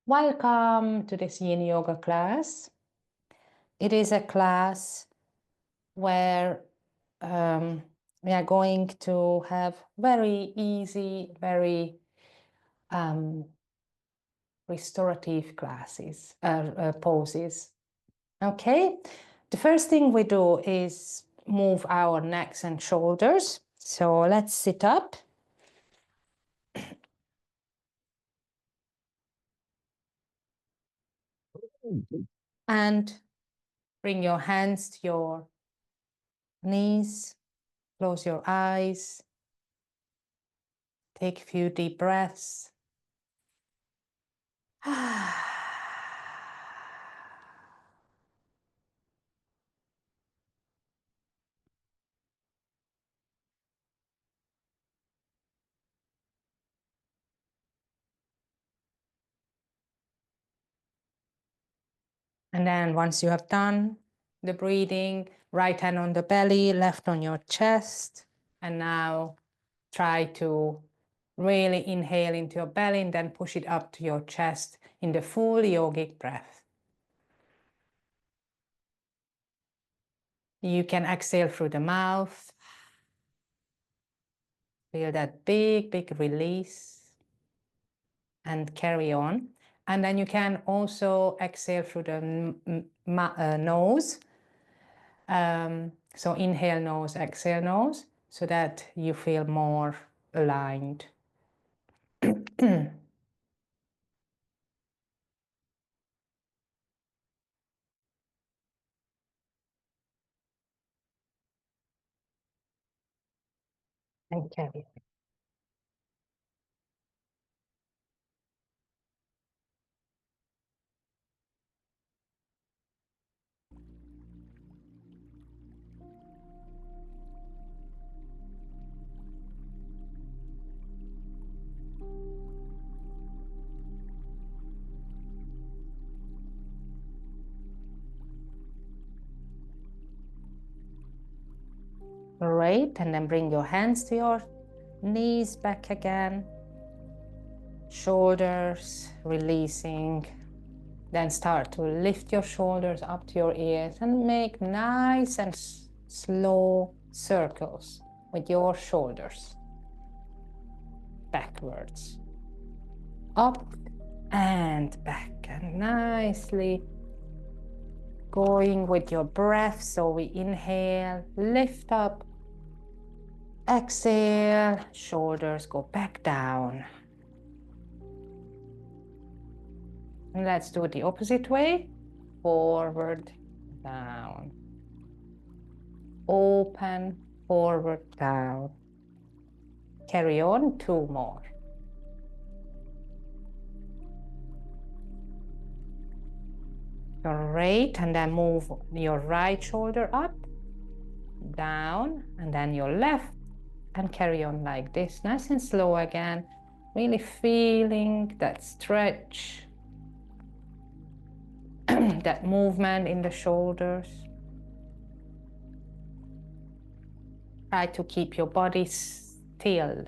Welcome to this Yin Yoga class. It is a class where we are going to have very easy, very restorative poses. Okay, the first thing we do is move our necks and shoulders. So let's sit up. And bring your hands to your knees. Close your eyes. Take a few deep breaths. And then once you have done the breathing, right hand on the belly, left on your chest. And now try to really inhale into your belly and then push it up to your chest in the full yogic breath. You can exhale through the mouth. Feel that big, big release and carry on. And then you can also exhale through the nose. So inhale nose, exhale nose, so that you feel more aligned. And carry on. Great, and then bring your hands to your knees back again. Shoulders releasing. Then start to lift your shoulders up to your ears and make nice and slow circles with your shoulders. Backwards. Up and back, and nicely going with your breath. So we inhale, lift up, exhale, shoulders go back down. And let's do it the opposite way. Forward, down. Open, forward, down. Carry on, 2 more. Great, and then move your right shoulder up, down, and then your left, and carry on like this, nice and slow again, really feeling that stretch, that movement in the shoulders. Try to keep your body still.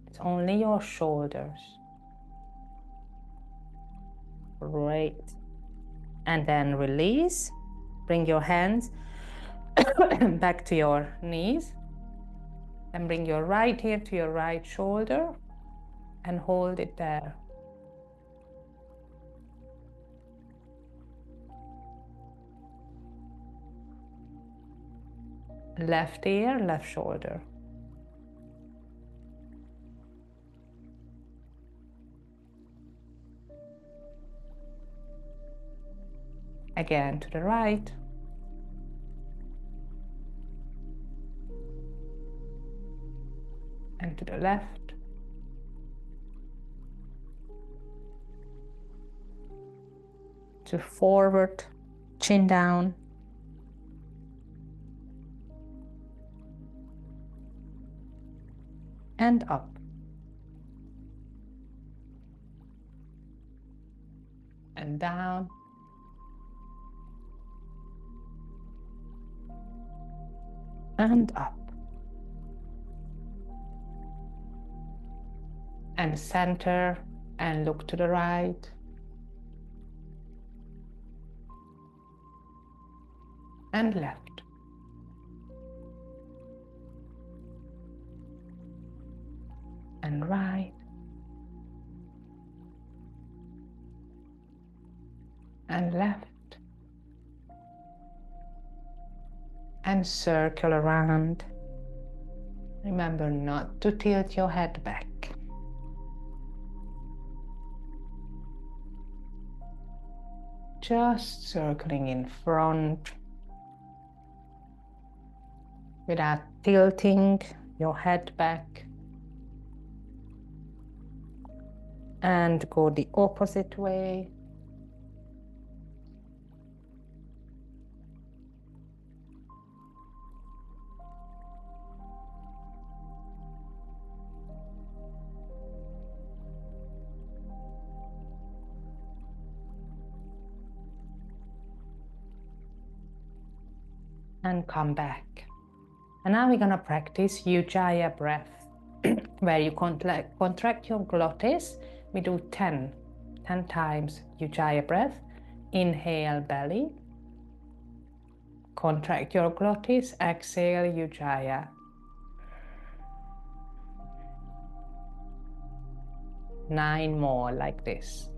It's only your shoulders. Great. And then release. Bring your hands back to your knees. And bring your right ear to your right shoulder and hold it there. Left ear, left shoulder. Again to the right. And to the left. To forward, chin down. And up. And down. And up. And center and look to the right. and left. And right. And left. And circle around. Remember not to tilt your head back. Just circling in front without tilting your head back. And go the opposite way. And come back. And now we're going to practice Ujjayi breath, where you contract your glottis. We do 10 times Ujjayi breath. Inhale belly. Contract your glottis. Exhale Ujjayi. 9 more like this.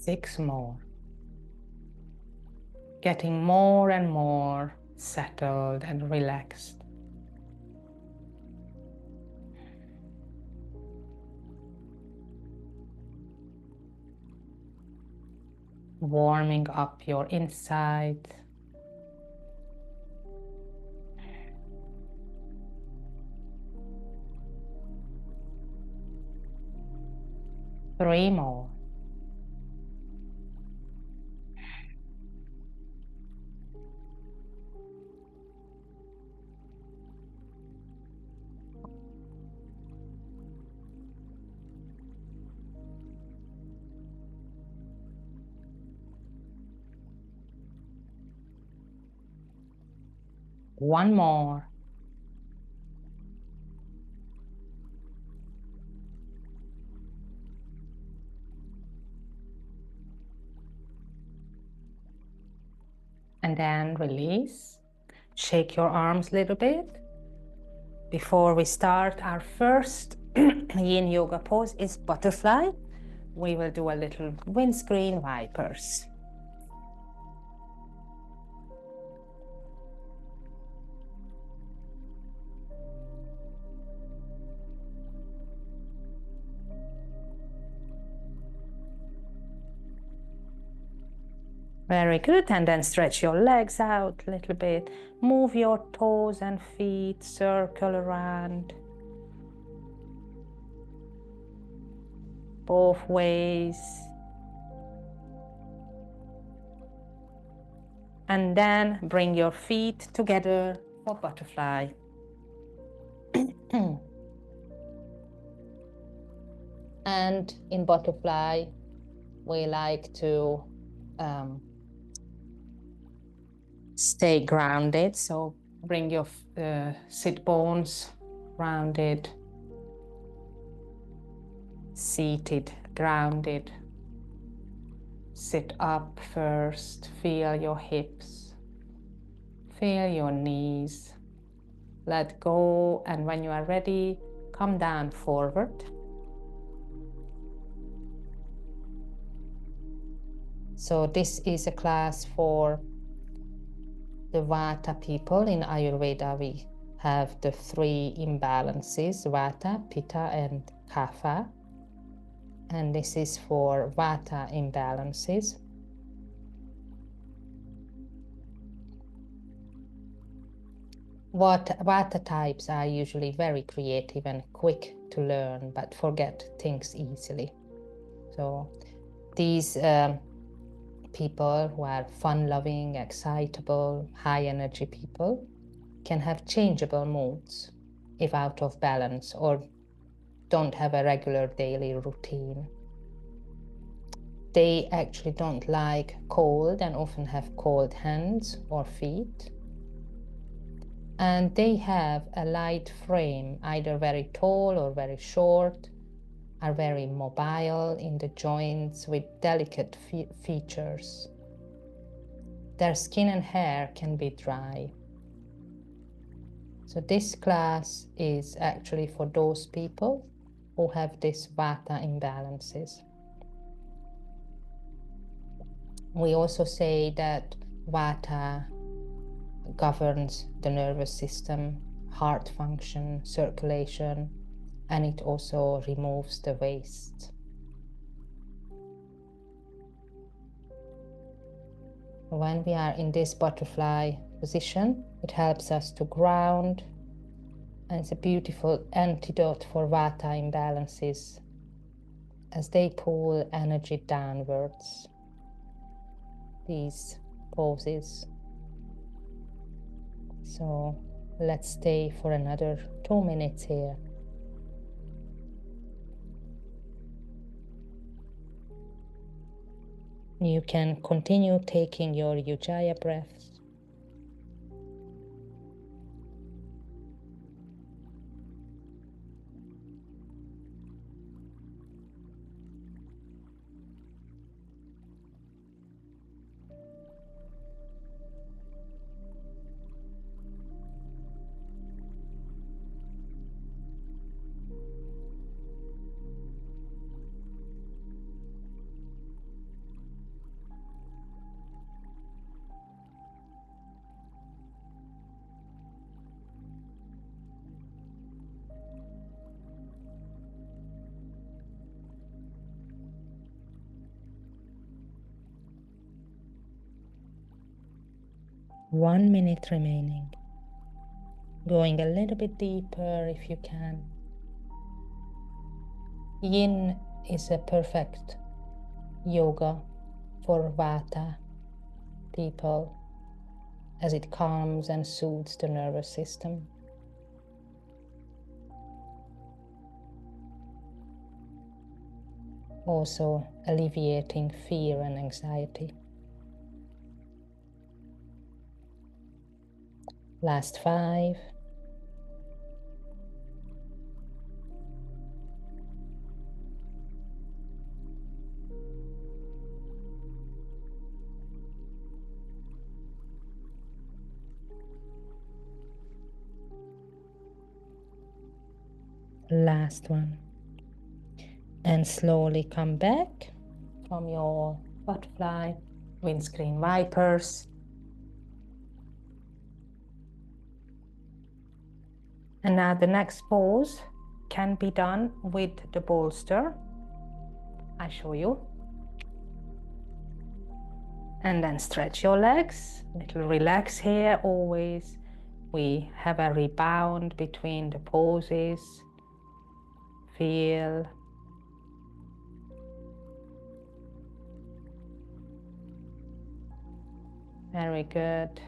Six more. Getting more and more settled and relaxed. Warming up your inside. Three more. One more. And then release. Shake your arms a little bit. Before we start, our first Yin Yoga pose is butterfly. We will do a little windscreen wipers. Very good, and then stretch your legs out a little bit. Move your toes and feet, circle around. Both ways. And then bring your feet together for butterfly. And in butterfly, we like to stay grounded. So bring your sit bones rounded, seated, grounded. Sit up first, feel your hips, feel your knees. Let go, and when you are ready, come down forward. So this is a class for the Vata people. In Ayurveda, we have the 3 imbalances, Vata, Pitta, and Kapha. And this is for Vata imbalances. Vata types are usually very creative and quick to learn, but forget things easily. So these people who are fun-loving, excitable, high-energy people can have changeable moods if out of balance or don't have a regular daily routine. They actually don't like cold and often have cold hands or feet. And they have a light frame, either very tall or very short, are very mobile in the joints with delicate features. Their skin and hair can be dry. So this class is actually for those people who have these Vata imbalances. We also say that Vata governs the nervous system, heart function, circulation, and it also removes the waste. When we are in this butterfly position, it helps us to ground, and it's a beautiful antidote for Vata imbalances as they pull energy downwards. These poses. So let's stay for another 2 minutes here. You can continue taking your Ujjayi breaths. One minute remaining. Going a little bit deeper if you can. Yin is a perfect yoga for Vata people as it calms and soothes the nervous system. Also alleviating fear and anxiety. Last 5. Last one. And slowly come back from your butterfly, windscreen wipers. And now the next pose can be done with the bolster. I show you. And then stretch your legs, little relax here always. We have a rebound between the poses. Feel. Very good.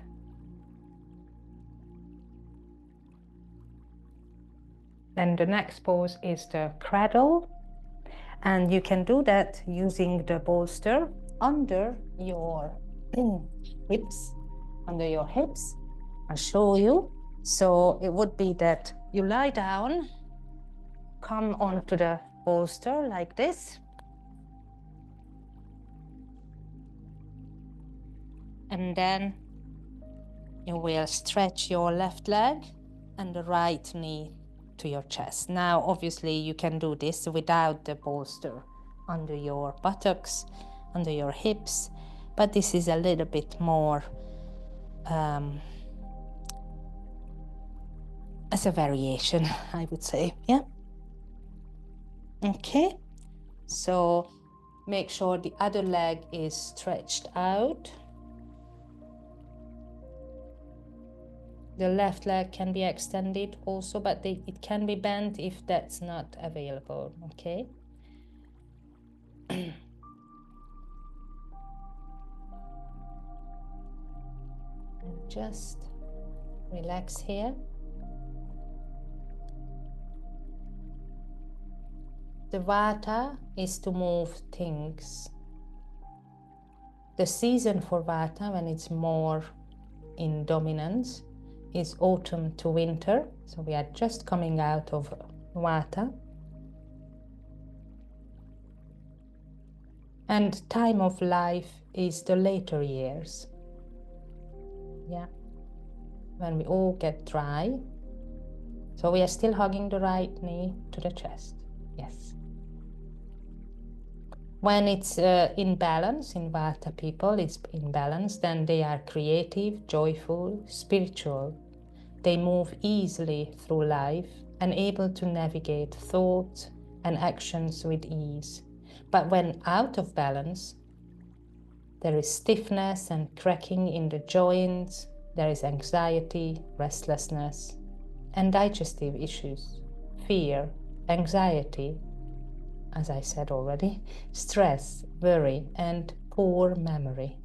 Then the next pose is the cradle. And you can do that using the bolster under your hips, under your hips. I'll show you. So it would be that you lie down, come onto the bolster like this. And then you will stretch your left leg and the right knee to your chest. Now, obviously, you can do this without the bolster under your buttocks, under your hips, but this is a little bit more as a variation, I would say, yeah? Okay, so make sure the other leg is stretched out. The left leg can be extended also, but it can be bent if that's not available, okay? And just relax here. The Vata is to move things. The season for Vata, when it's more in dominance, is autumn to winter. So we are just coming out of Vata. And time of life is the later years. Yeah. When we all get dry. So we are still hugging the right knee to the chest. Yes. When it's in balance, in Vata people, it's in balance, then they are creative, joyful, spiritual. They move easily through life and able to navigate thoughts and actions with ease. But when out of balance, there is stiffness and cracking in the joints, there is anxiety, restlessness, and digestive issues, fear, anxiety, as I said already, stress, worry, and poor memory.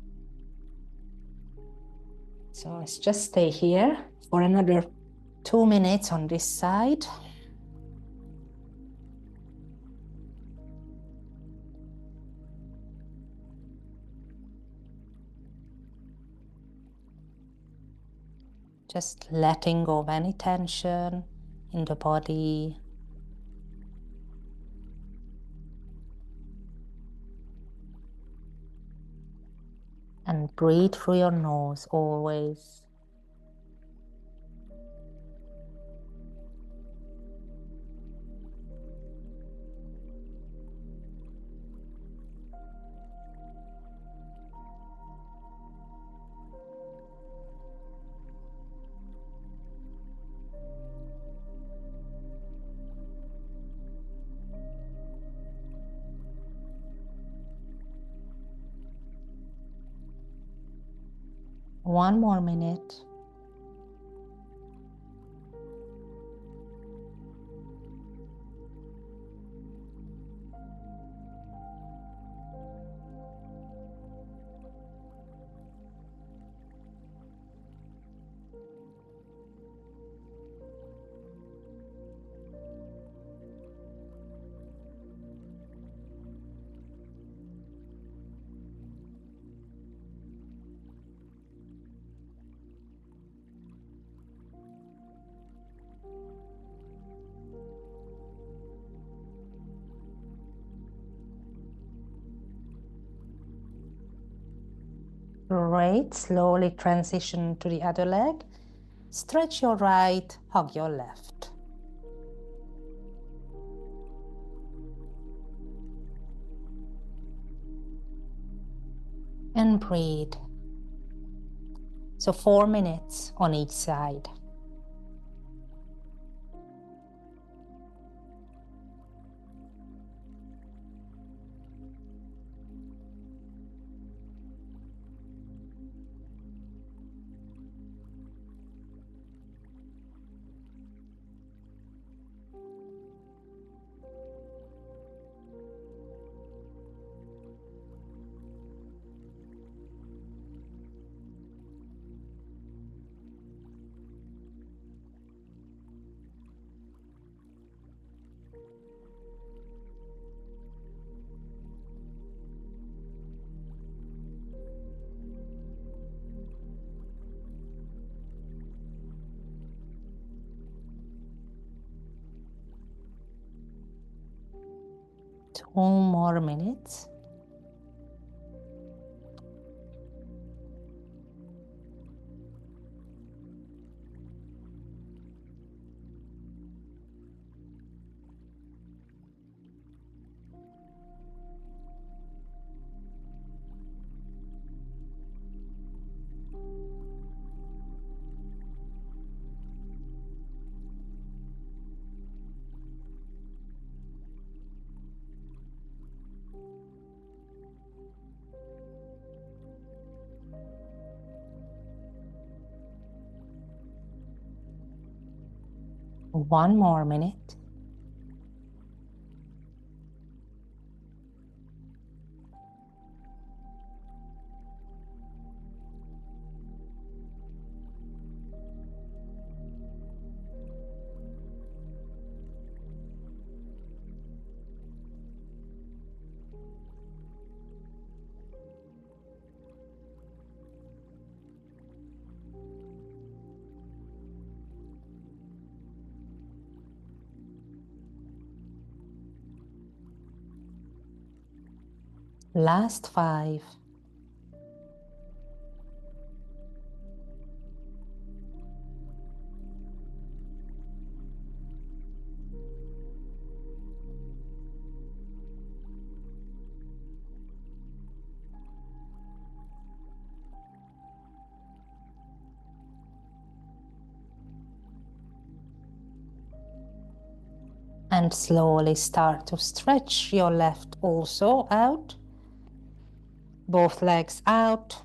So let's just stay here for another 2 minutes on this side. Just letting go of any tension in the body. And breathe through your nose always. One more minute. Great. Slowly transition to the other leg. Stretch your right, hug your left. And breathe. So 4 minutes on each side. Two more minutes. 1 more minute. Last 5. And slowly start to stretch your left also out. Both legs out.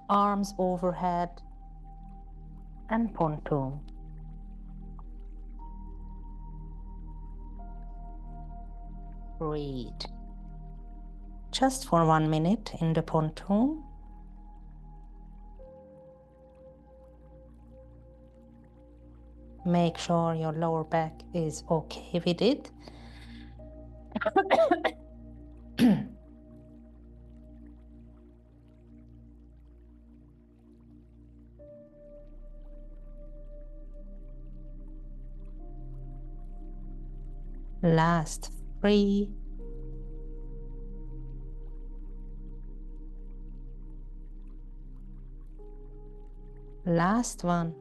Arms overhead. And pontoon. Breathe. Just for 1 minute in the pontoon. Make sure your lower back is okay with it. Last 3. Last 1.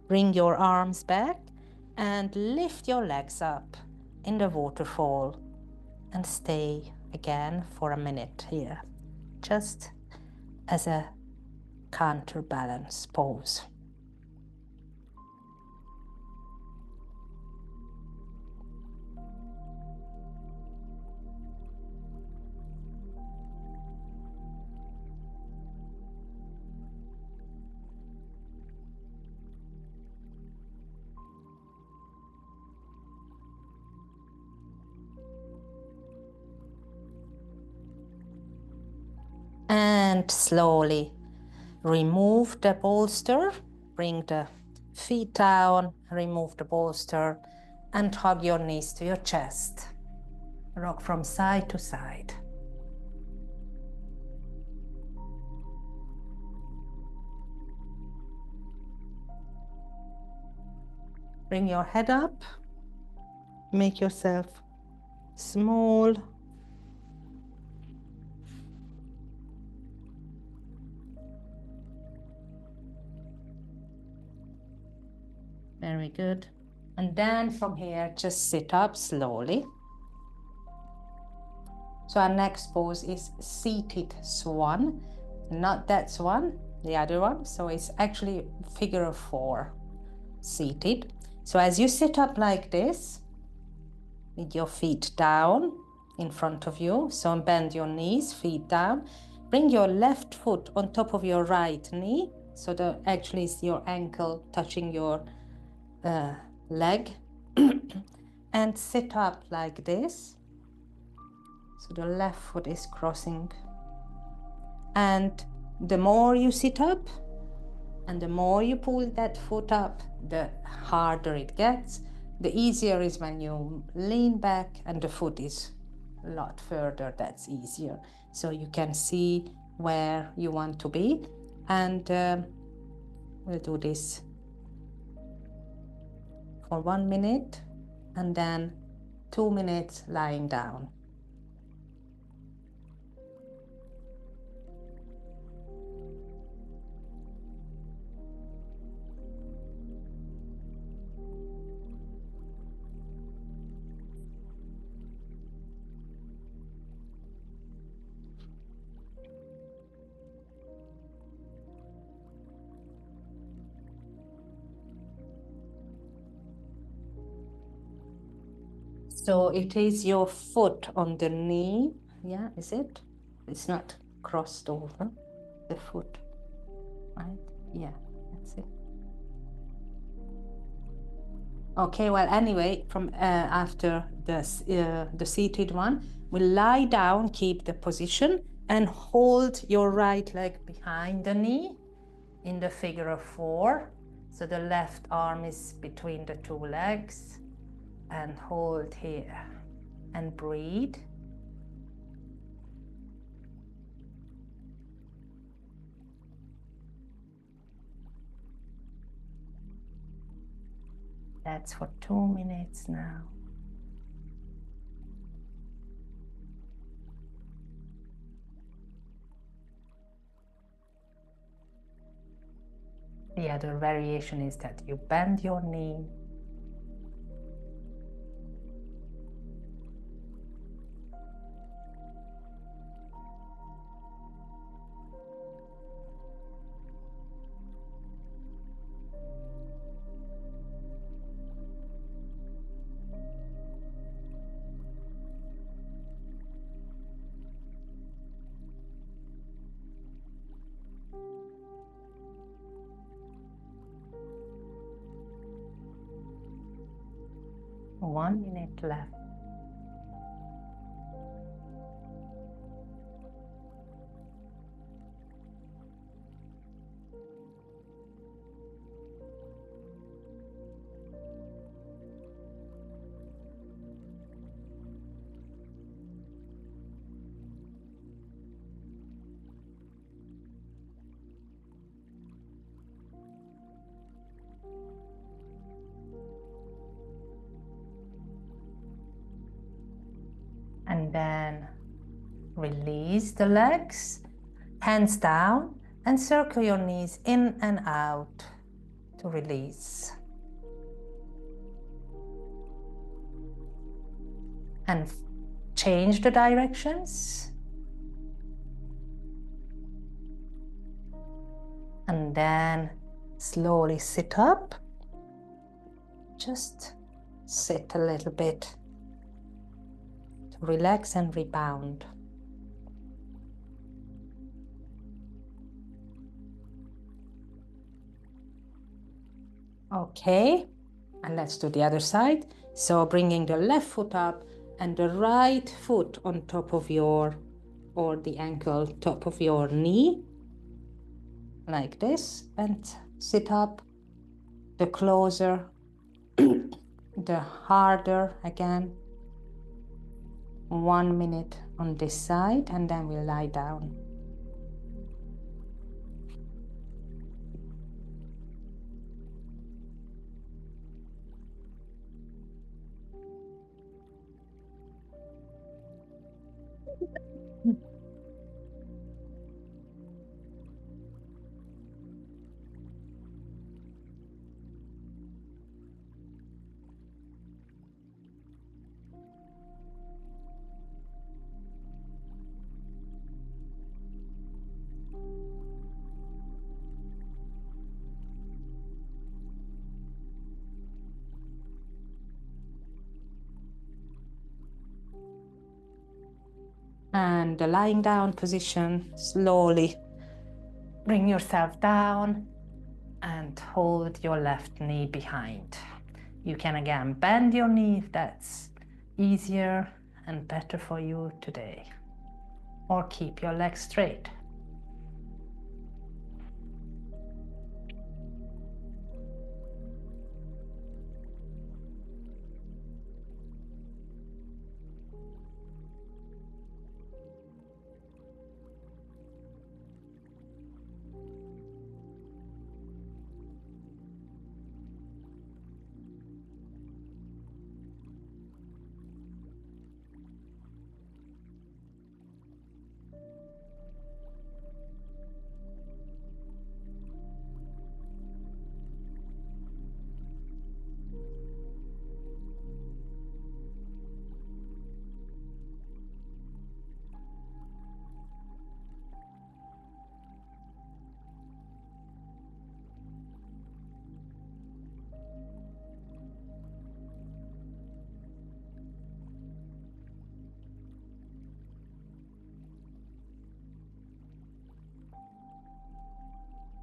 Bring your arms back and lift your legs up in the waterfall and stay again for a minute here, just as a counterbalance pose. And slowly remove the bolster, bring the feet down, remove the bolster, and hug your knees to your chest. Rock from side to side. Bring your head up, make yourself small. Very good. And then from here, just sit up slowly. So our next pose is seated swan, not that swan, the other one. So it's actually figure of 4, seated. So as you sit up like this, with your feet down in front of you, so bend your knees, feet down. Bring your left foot on top of your right knee, so that actually is your ankle touching your leg. And sit up like this. So the left foot is crossing. And the more you sit up and the more you pull that foot up, the harder it gets. The easier is when you lean back and the foot is a lot further. That's easier. So you can see where you want to be. And we'll do this for 1 minute and then 2 minutes lying down. So it is your foot on the knee. Yeah, is it? It's not crossed over the foot, right? Yeah, that's it. Okay, well, anyway, from after the seated one, we lie down, keep the position, and hold your right leg behind the knee in the figure of 4. So the left arm is between the two legs, and hold here and breathe. That's for 2 minutes now. The other variation is that you bend your knee One minute left. And then release the legs, hands down, and circle your knees in and out to release. And change the directions. And then slowly sit up. Just sit a little bit to relax and rebound. Okay, and let's do the other side. So bringing the left foot up and the right foot on top of your, or the ankle top of your knee, like this, and sit up. The closer, the harder again. 1 minute on this side, and then we'll lie down. And the lying down position, slowly bring yourself down and hold your left knee behind. You can again bend your knee if that's easier and better for you today, or keep your legs straight.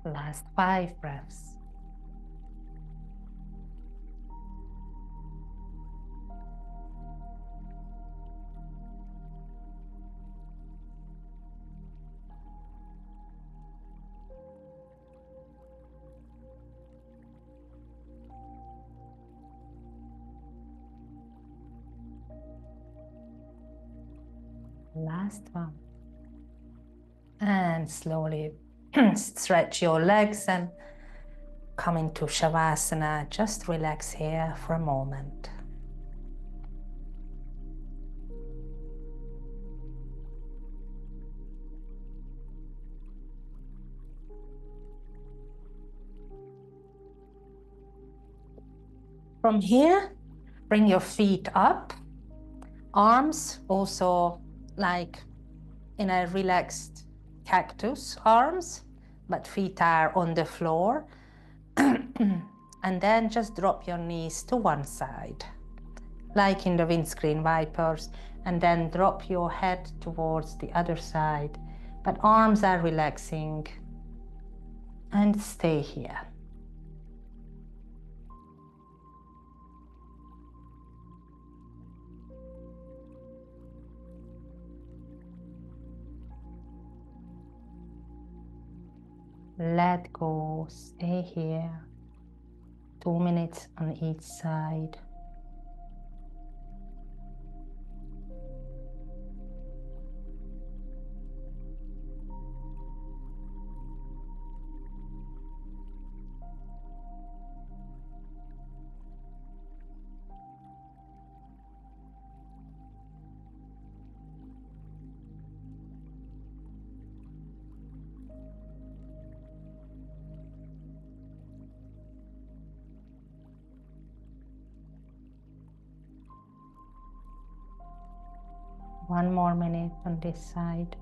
Last 5 breaths. last one. And slowly stretch your legs and come into Savasana. Just relax here for a moment. From here, bring your feet up, arms also like in a relaxed cactus arms, but feet are on the floor. And then just drop your knees to one side, like in the windscreen wipers, and then drop your head towards the other side. But arms are relaxing, and stay here. Let go, stay here. 2 minutes on each side. One more minute on this side.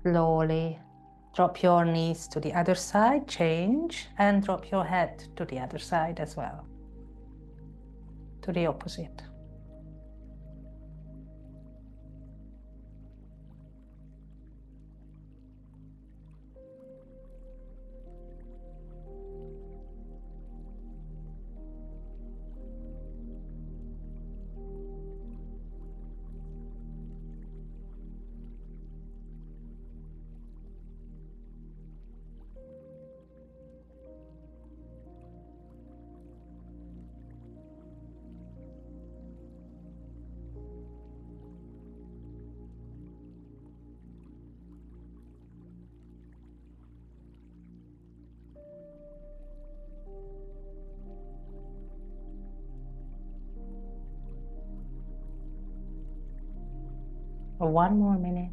Slowly drop your knees to the other side, change, and drop your head to the other side as well, to the opposite. For one more minute.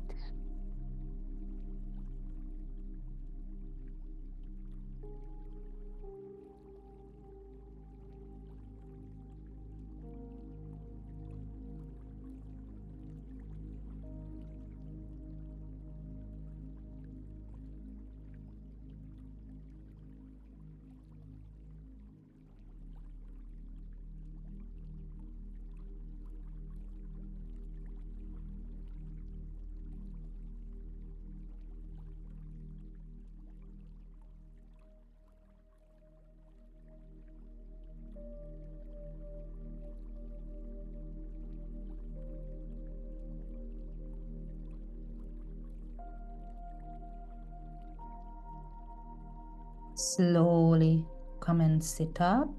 Slowly come and sit up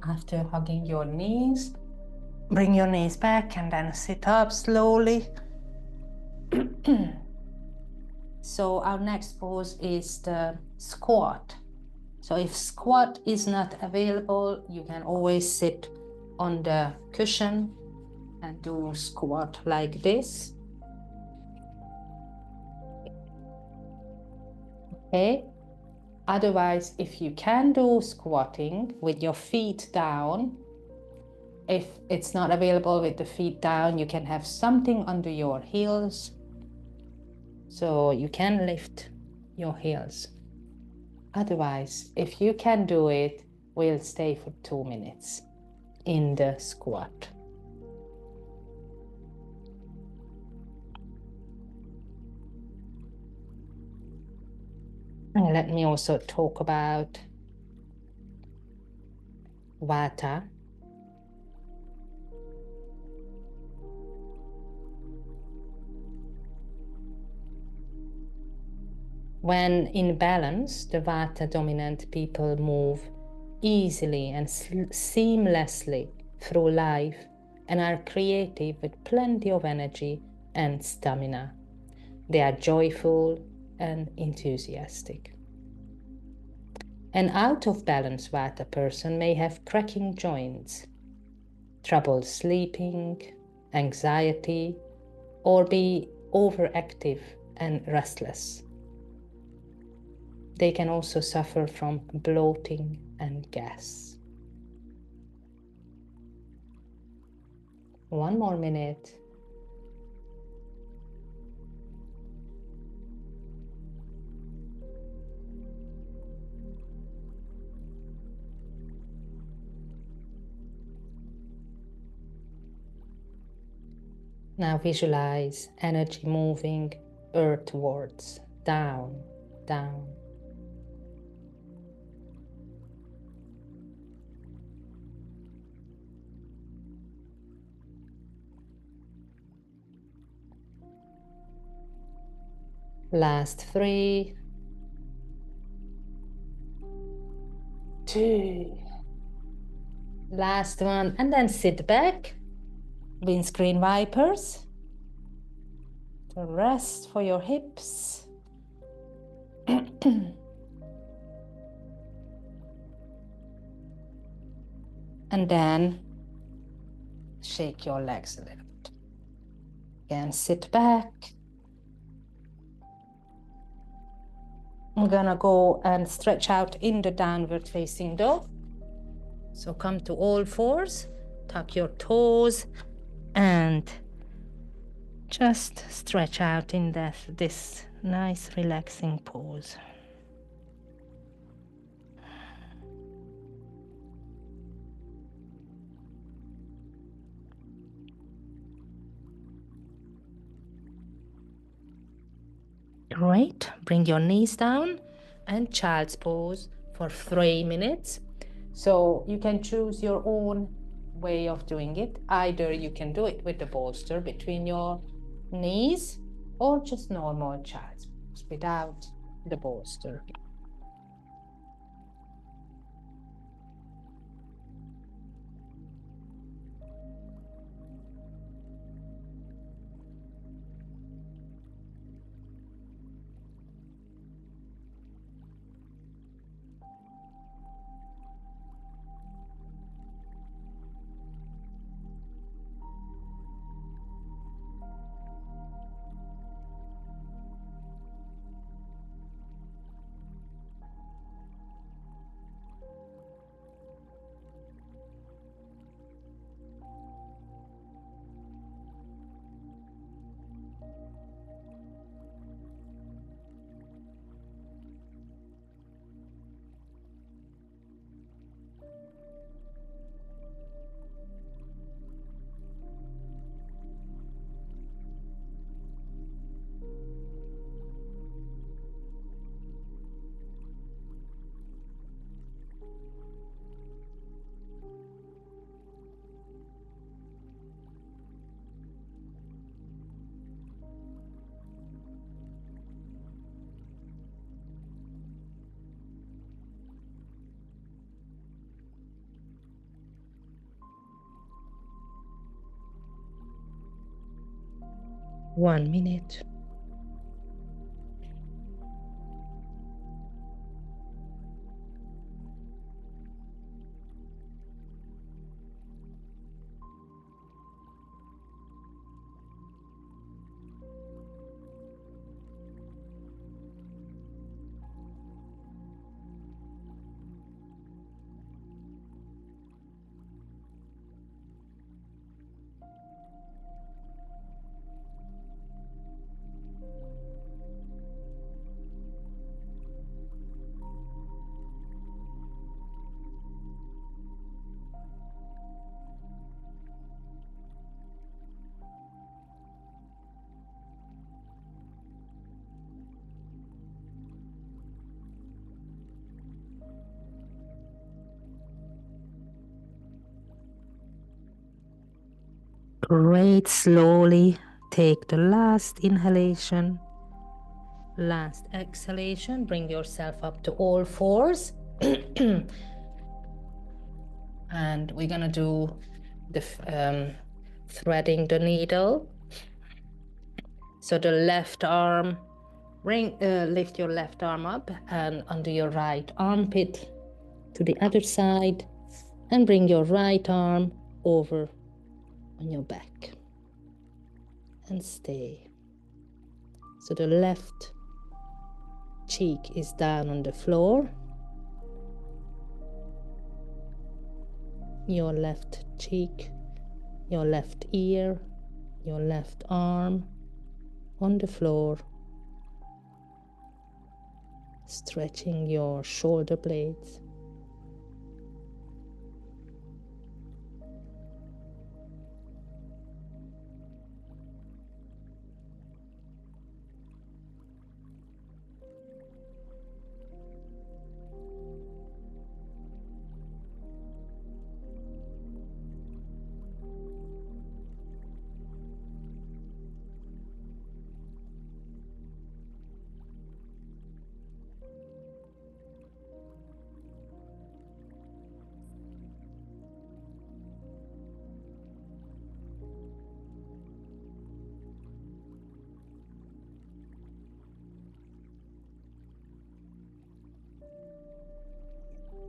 after hugging your knees. Bring your knees back and then sit up slowly. So our next pose is the squat. So if squat is not available, you can always sit on the cushion and do squat like this. Okay. Otherwise, if you can do squatting with your feet down, if it's not available with the feet down, you can have something under your heels. So you can lift your heels. Otherwise, if you can do it, we'll stay for 2 minutes in the squat. And let me also talk about Vata. When in balance, the Vata dominant people move easily and seamlessly through life and are creative with plenty of energy and stamina. They are joyful and enthusiastic. An out of balance Vata person may have cracking joints, trouble sleeping, anxiety, or be overactive and restless. They can also suffer from bloating and gas. 1 more minute. Now visualize energy moving earthwards, down, down. Last 3, 2, last one, and then sit back, windscreen wipers, to rest for your hips. And then shake your legs a little bit. Again, sit back. I'm gonna go and stretch out in the downward facing dog. So come to all fours, tuck your toes, and just stretch out in this nice relaxing pose. Great. Bring your knees down and child's pose for 3 minutes. So you can choose your own way of doing it. Either you can do it with the bolster between your knees or just normal child's pose without the bolster. One minute. Great. Slowly take the last inhalation. Last exhalation. Bring yourself up to all fours. And we're gonna do the threading the needle. So the left arm, lift your left arm up and under your right armpit to the other side, and bring your right arm over on your back and stay. So the left cheek is down on the floor. Your left cheek, your left ear, your left arm on the floor, stretching your shoulder blades.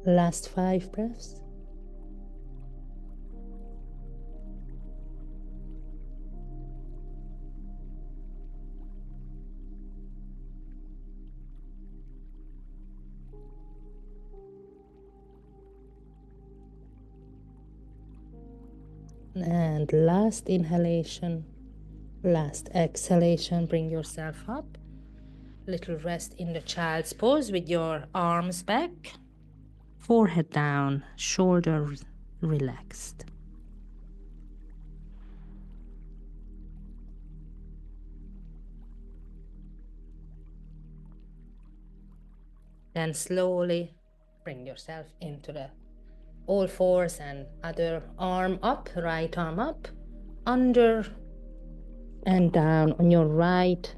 Last 5 breaths. And last inhalation, last exhalation. Bring yourself up. Little rest in the child's pose with your arms back, forehead down, shoulders relaxed. Then slowly bring yourself into the all fours and other arm up, right arm up, under and down on your right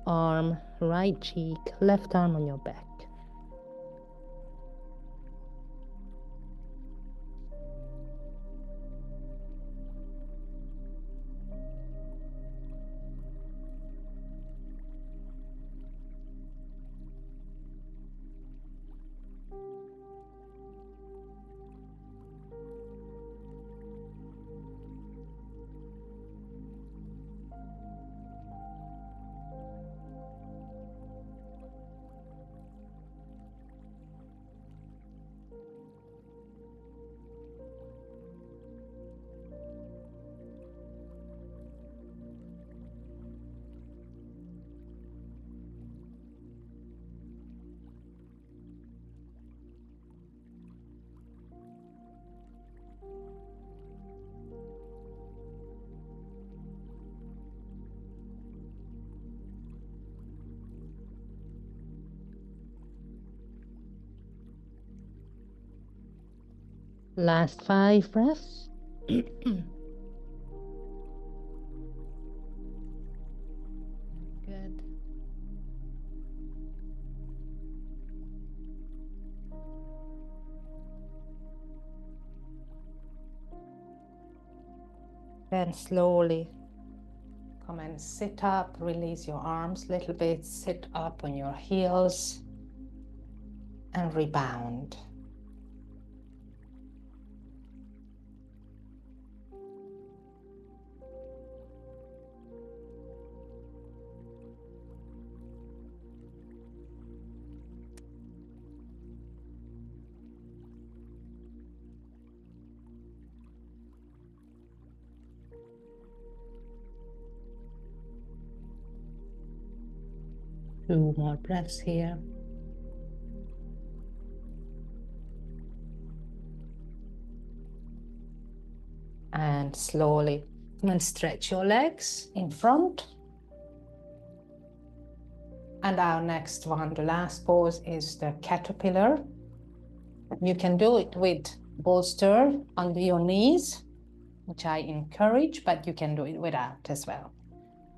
arm, right cheek, left arm on your back. Last 5 breaths. Good. Then slowly come and sit up, release your arms a little bit, sit up on your heels and rebound. Two more breaths here. And slowly come and stretch your legs in front. And our next one, the last pose, is the caterpillar. You can do it with bolster under your knees, which I encourage, but you can do it without as well.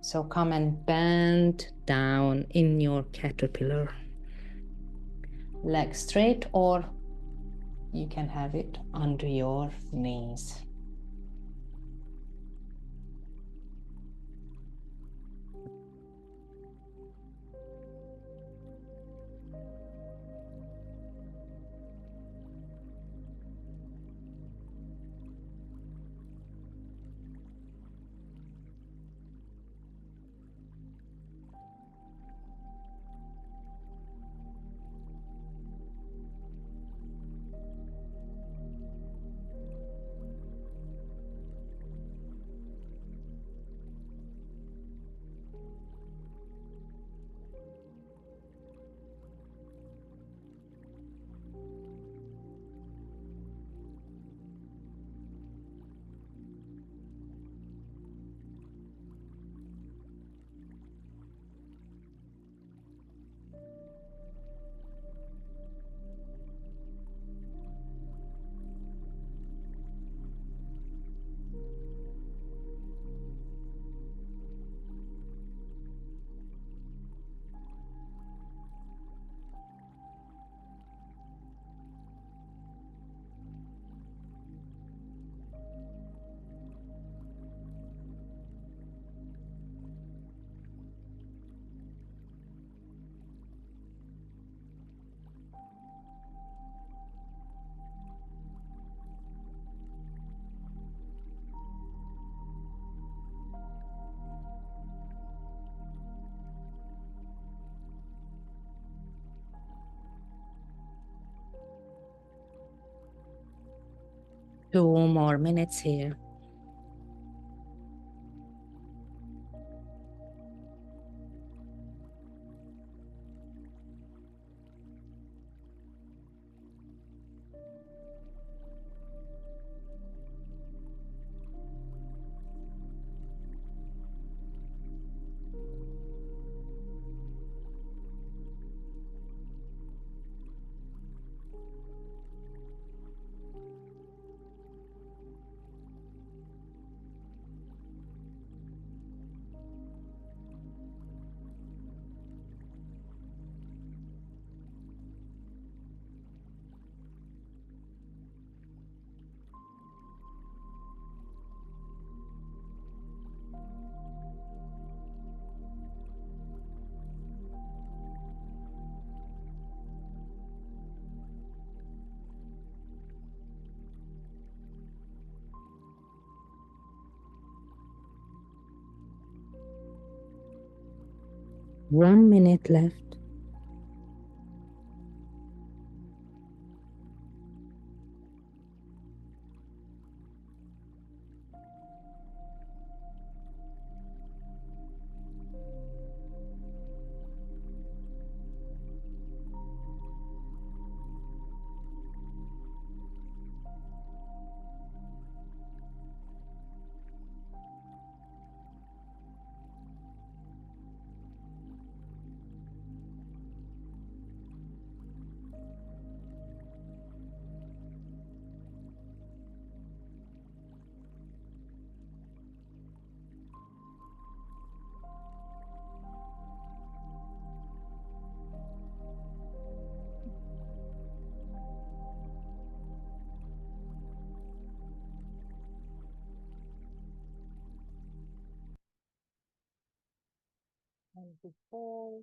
So come and bend down in your caterpillar. Legs straight, or you can have it under your knees. Two more minutes here. One minute left. And before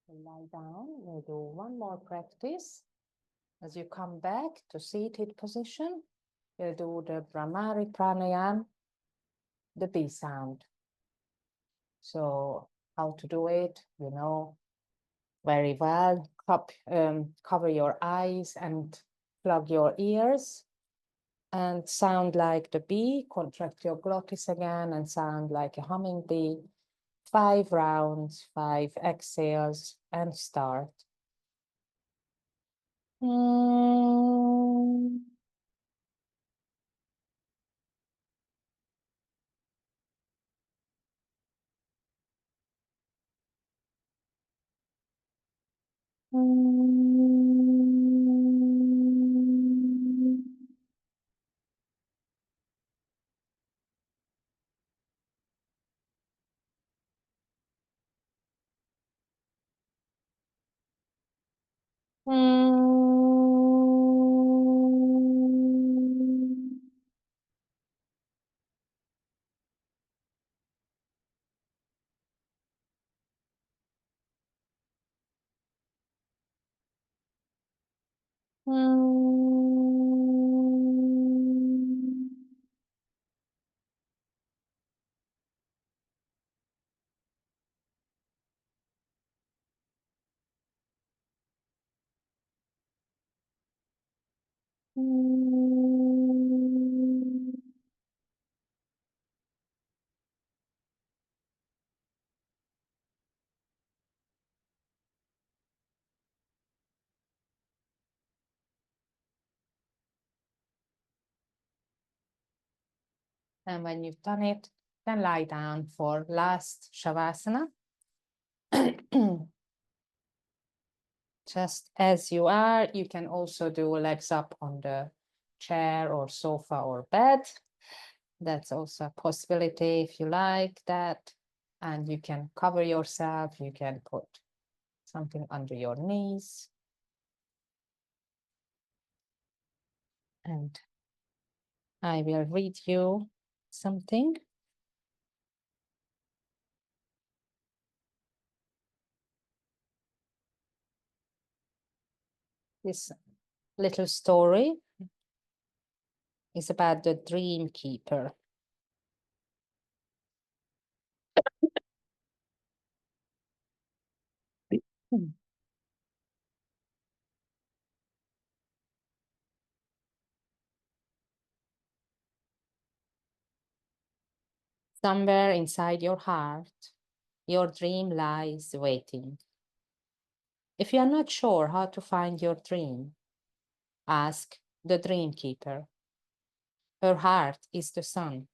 you lie down, we'll do one more practice. As you come back to seated position, we'll do the Brahmari Pranayam, the B sound. So how to do it, you know very well. Cover your eyes and plug your ears and sound like the bee. Contract your glottis again and sound like a humming bee. 5 rounds, 5 exhales, and start. And when you've done it, then lie down for last Shavasana. Just as you are, you can also do legs up on the chair or sofa or bed. That's also a possibility if you like that. And you can cover yourself. You can put something under your knees. And I will read you something. This little story is about the dream keeper. Somewhere inside your heart, your dream lies waiting. If you are not sure how to find your dream, ask the dream keeper. Her heart is the sun.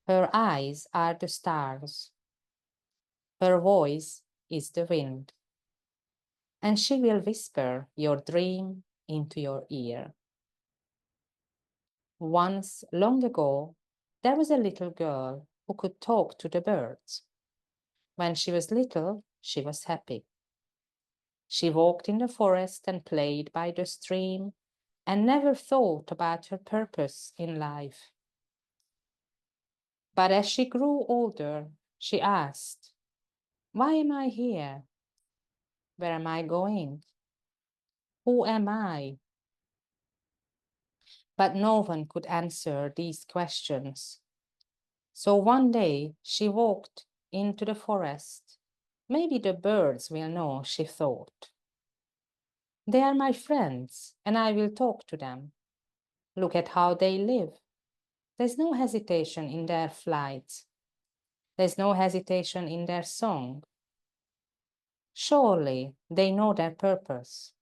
Her eyes are the stars. Her voice is the wind. And she will whisper your dream into your ear. Once, long ago, there was a little girl who could talk to the birds. When she was little, she was happy. She walked in the forest and played by the stream and never thought about her purpose in life. But as she grew older, she asked, "Why am I here? Where am I going? Who am I?" But no one could answer these questions. So one day she walked into the forest. Maybe the birds will know, she thought. They are my friends, and I will talk to them. Look at how they live. There's no hesitation in their flight. There's no hesitation in their song. Surely they know their purpose.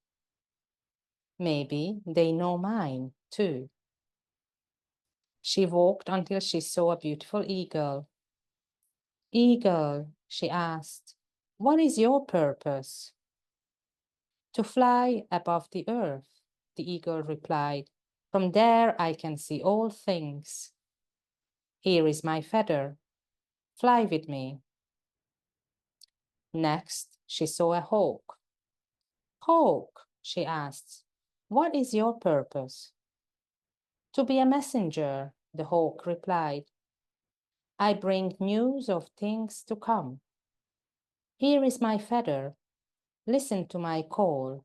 Maybe they know mine too. She walked until she saw a beautiful eagle. "Eagle," she asked, "what is your purpose?" "To fly above the earth," the eagle replied. "From there I can see all things. Here is my feather. Fly with me." Next, she saw a hawk. "Hawk," she asked, "what is your purpose?" "To be a messenger," the hawk replied. "I bring news of things to come. Here is my feather. Listen to my call."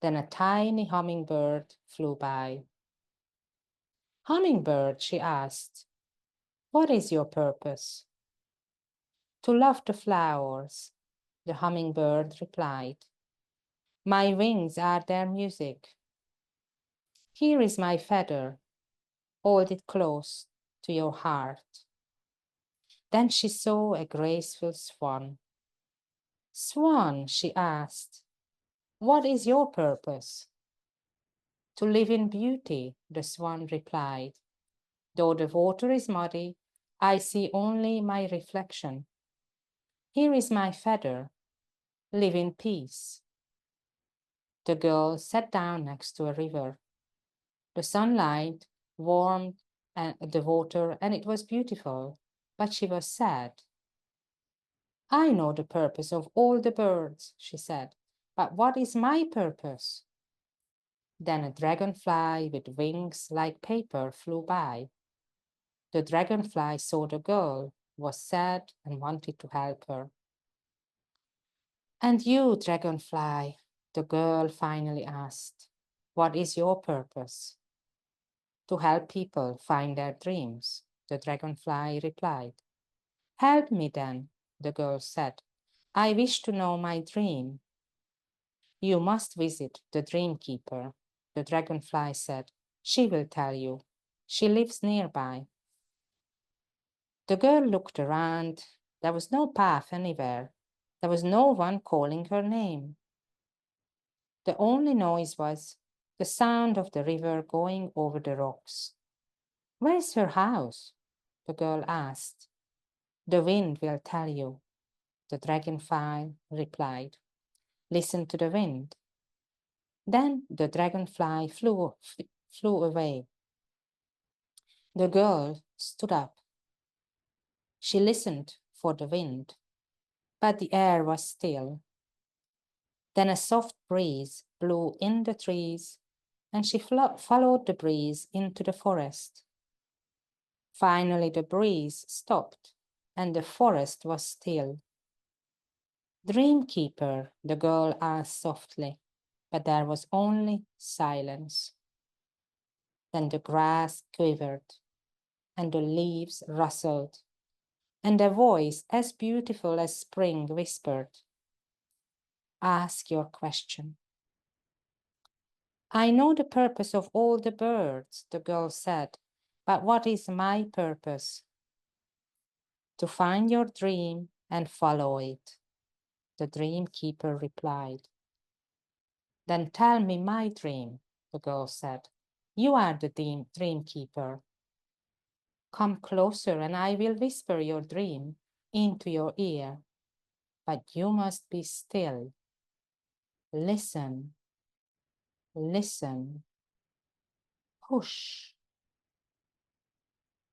Then a tiny hummingbird flew by. "Hummingbird," she asked, "what is your purpose?" "To love the flowers," the hummingbird replied. "My wings are their music. Here is my feather. Hold it close to your heart." Then she saw a graceful swan. "Swan," she asked, "what is your purpose?" "To live in beauty," the swan replied. "Though the water is muddy, I see only my reflection. Here is my feather. Live in peace." The girl sat down next to a river. The sunlight warmed the water, and it was beautiful, but she was sad. "I know the purpose of all the birds," she said. But what is my purpose? Then a dragonfly with wings like paper flew by. The dragonfly saw the girl, was sad, and wanted to help her. And you, dragonfly, the girl finally asked, what is your purpose? To help people find their dreams, the dragonfly replied. Help me then, the girl said. I wish to know my dream. You must visit the dream keeper, the dragonfly said. She will tell you. She lives nearby. The girl looked around. There was no path anywhere. There was no one calling her name. The only noise was the sound of the river going over the rocks. Where is her house? The girl asked. The wind will tell you, the dragonfly replied. Listen to the wind. Then the dragonfly flew away. The girl stood up. She listened for the wind, but the air was still. Then a soft breeze blew in the trees, and she followed the breeze into the forest. Finally, the breeze stopped, and the forest was still. Dreamkeeper, the girl asked softly, but there was only silence. Then the grass quivered, and the leaves rustled, and a voice as beautiful as spring whispered, ask your question. I know the purpose of all the birds, the girl said, but what is my purpose? To find your dream and follow it, the dream keeper replied. Then tell me my dream, the girl said. You are the dream keeper. Come closer and I will whisper your dream into your ear. But you must be still. Listen, listen. Hush.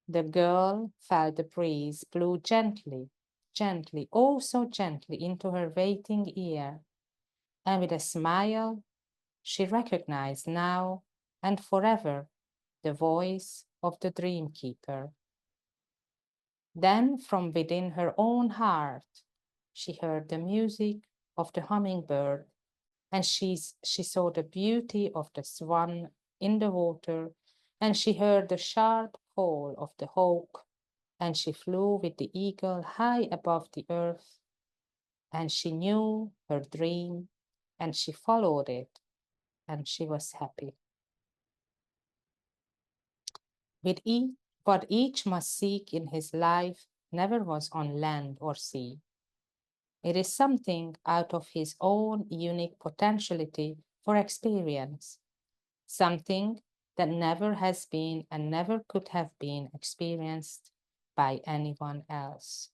The girl felt the breeze blow gently, gently, oh so gently into her waiting ear. And with a smile, she recognized now and forever the voice of the dream keeper. Then from within her own heart, she heard the music of the hummingbird, and she saw the beauty of the swan in the water, and she heard the sharp call of the hawk, and she flew with the eagle high above the earth, and she knew her dream, and she followed it, and she was happy. What each must seek in his life never was on land or sea. It is something out of his own unique potentiality for experience, something that never has been and never could have been experienced by anyone else.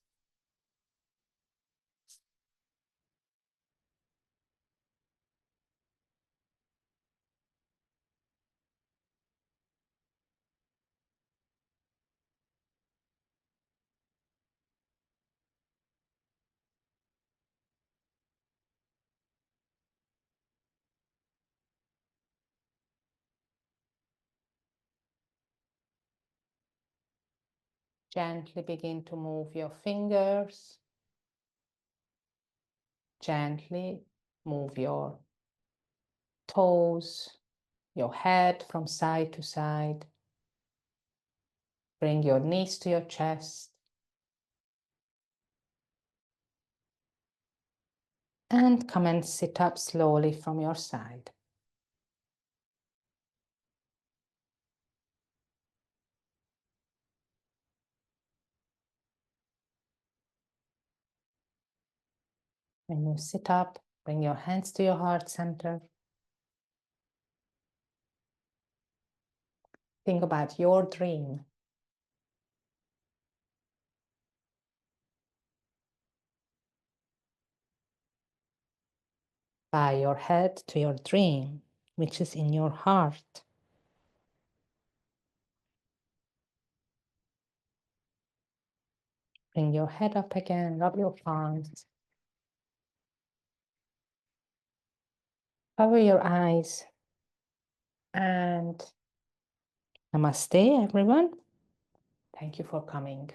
Gently begin to move your fingers. Gently move your toes, your head from side to side. Bring your knees to your chest. And come and sit up slowly from your side. When you sit up, bring your hands to your heart center. Think about your dream. Bow your head to your dream, which is in your heart. Bring your head up again, rub your palms. Cover your eyes and namaste, everyone. Thank you for coming.